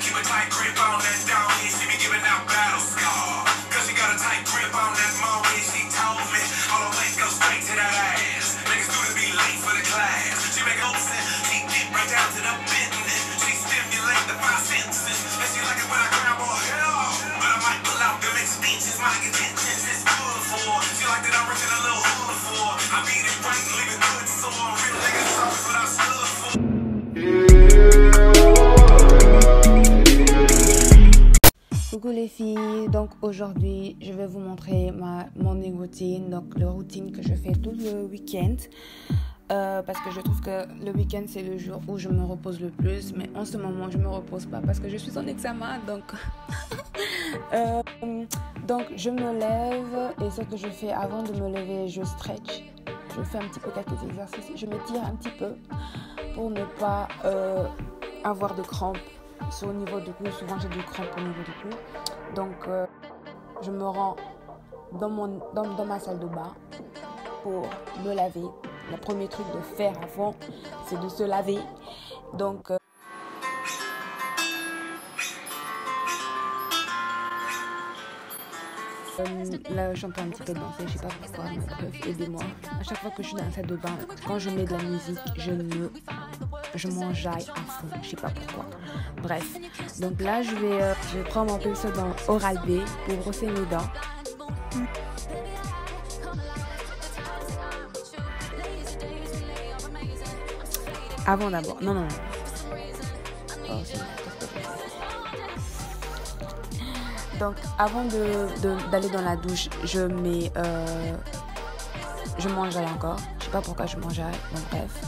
keep a tight grip on that doggy. She be giving out battle scar. Cause she got a tight grip on that mommy. She told me all the way go straight to that ass. Make a student be late for the class. She make a sense. She get right down to the business. She stimulate the five senses. And she like it when I grab her hair. But I might pull out the extensions. My intentions is good for. She like that I'm rich in a little hood for. I beat it right and leave it good sore. Real niggas always what I stood for. Coucou les filles, donc aujourd'hui je vais vous montrer ma morning routine, donc la routine que je fais tout le week-end parce que je trouve que le week-end c'est le jour où je me repose le plus, mais en ce moment je me repose pas parce que je suis en examen, donc donc je me lève et ce que je fais avant de me lever, je stretch, je fais un petit peu quelques exercices, je m'étire un petit peu pour ne pas avoir de crampes. Au niveau du cou, souvent j'ai du crampes au niveau du cou. Donc je me rends dans ma salle de bain pour me laver. Le premier truc de faire avant, c'est de se laver. Donc là j'entends un petit peu danser, je sais pas pourquoi, mais bref, aidez-moi. À chaque fois que je suis dans la salle de bain, quand je mets de la musique, je m'enjaille à fond, je sais pas pourquoi. Bref, donc là je vais prendre mon pinceau dans Oral-B pour brosser mes dents. Avant d'abord, non. Oh, c'est bon. Donc avant d'aller dans la douche, je m'enjaille encore. Je sais pas pourquoi je m'enjaille, donc bref.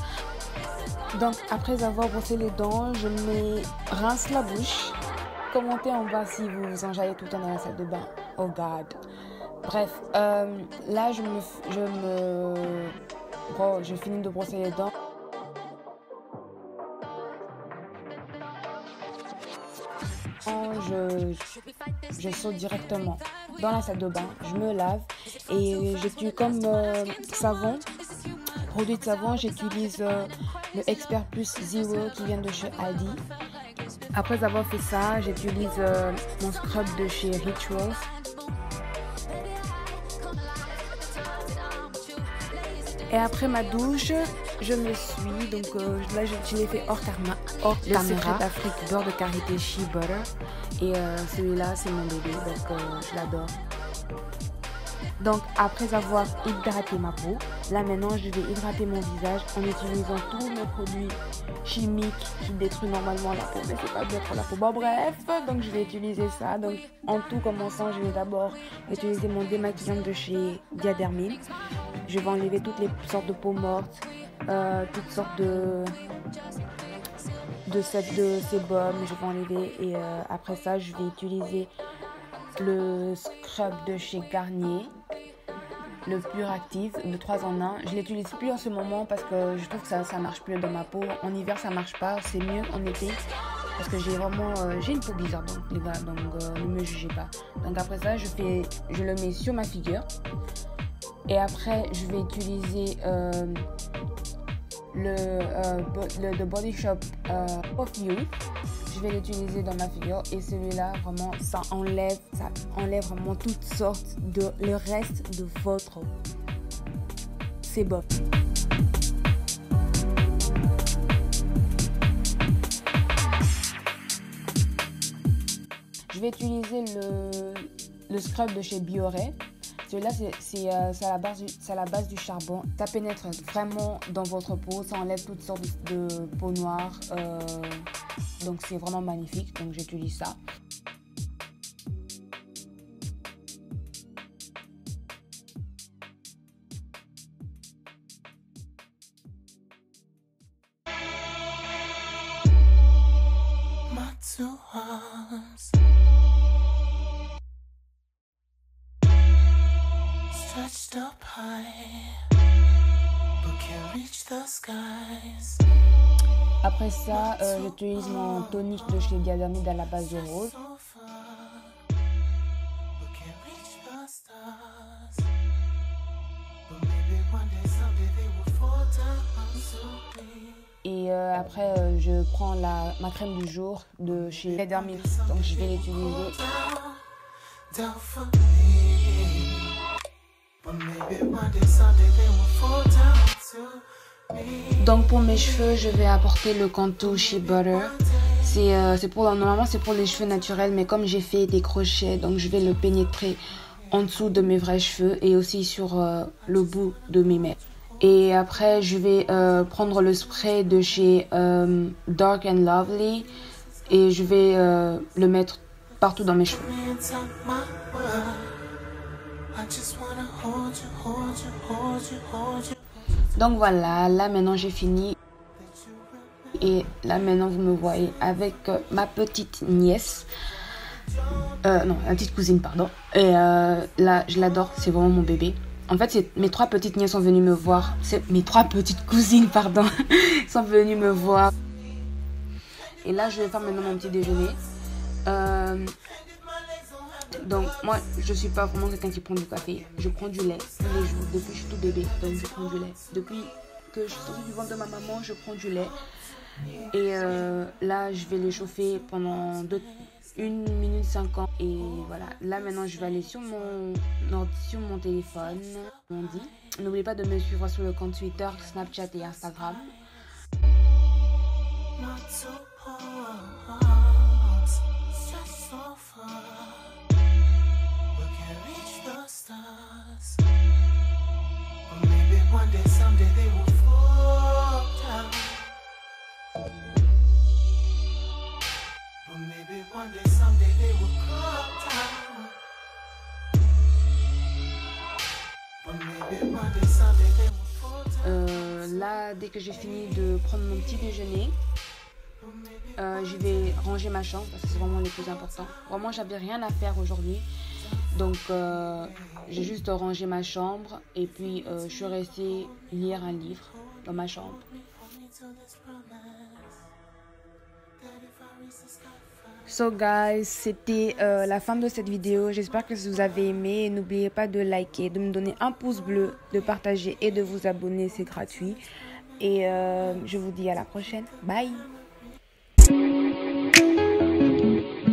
Donc après avoir brossé les dents, je rince la bouche. Commentez en bas si vous vous enjaillez tout le temps dans la salle de bain. Oh God. Bref, là je finis de brosser les dents. Je saute directement dans la salle de bain, je me lave et j'utilise comme produit de savon, j'utilise le Expert Plus Zero qui vient de chez Aldi. Après avoir fait ça, j'utilise mon scrub de chez Rituals. Et après ma douche, je me suis, donc là je l'ai fait hors caméra. Le Secret d'Afrique beurre de karité Shea Butter. Et celui-là c'est mon bébé, donc je l'adore. Donc après avoir hydraté ma peau, là maintenant je vais hydrater mon visage en utilisant tous mes produits chimiques qui détruisent normalement la peau, mais c'est pas bien pour la peau. Bon bref, donc je vais utiliser ça. Donc en tout commençant, je vais d'abord utiliser mon démaquillant de chez Diadermine. Je vais enlever toutes les sortes de peaux mortes, toutes sortes de sébum, je vais enlever et après ça je vais utiliser le scrub de chez Garnier, le Pure Active, le 3 en 1. Je l'utilise plus en ce moment parce que je trouve que ça marche plus dans ma peau. En hiver ça marche pas, c'est mieux en été parce que j'ai une peau bizarre, donc les gars, donc ne me jugez pas. Donc après ça je le mets sur ma figure et après je vais utiliser le Body Shop of You. Je vais l'utiliser dans ma figure et celui-là vraiment ça enlève vraiment toutes sortes de le reste de votre sébum. Je vais utiliser le scrub de chez Bioré. Celui-là, c'est à la base du charbon. Ça pénètre vraiment dans votre peau. Ça enlève toutes sortes de peau noire. Donc, c'est vraiment magnifique. Donc, j'utilise ça. My two arms stretched up high, but can't reach the skies. Après ça, j'utilise mon tonique de chez Diadermine à la base de rose. Et après, je prends ma crème du jour de chez Dermix. Donc je vais l'utiliser. Donc pour mes cheveux, je vais apporter le Cantu Shea Butter. Normalement c'est pour les cheveux naturels, mais comme j'ai fait des crochets, donc je vais le pénétrer en dessous de mes vrais cheveux et aussi sur le bout de mes mèches. Et après je vais prendre le spray de chez Dark and Lovely et je vais le mettre partout dans mes cheveux. Donc voilà, là maintenant j'ai fini. Et là maintenant vous me voyez avec ma petite nièce. Non, la petite cousine, pardon. Et là, je l'adore, c'est vraiment mon bébé. En fait, mes 3 petites nièces sont venues me voir. Mes 3 petites cousines, pardon, sont venues me voir. Et là, je vais faire maintenant mon petit déjeuner. Donc, moi, je suis pas vraiment quelqu'un qui prend du café. Je prends du lait tous les jours, depuis que je suis tout bébé. Donc, je prends du lait. Depuis que je suis sortie du ventre de ma maman, je prends du lait. Et là, je vais le chauffer pendant 1 minute 50. Et voilà, là maintenant, je vais aller sur mon téléphone. N'oubliez pas de me suivre sur le compte Twitter, Snapchat et Instagram. Là, dès que j'ai fini de prendre mon petit déjeuner, je vais ranger ma chambre parce que c'est vraiment le plus important. Vraiment, j'avais rien à faire aujourd'hui. Donc, j'ai juste rangé ma chambre et puis je suis restée lire un livre dans ma chambre. So guys, c'était la fin de cette vidéo. J'espère que vous avez aimé. N'oubliez pas de liker, de me donner un pouce bleu, de partager et de vous abonner, c'est gratuit. Et je vous dis à la prochaine. Bye.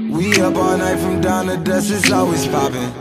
We up all night from down to dust, it's always popping.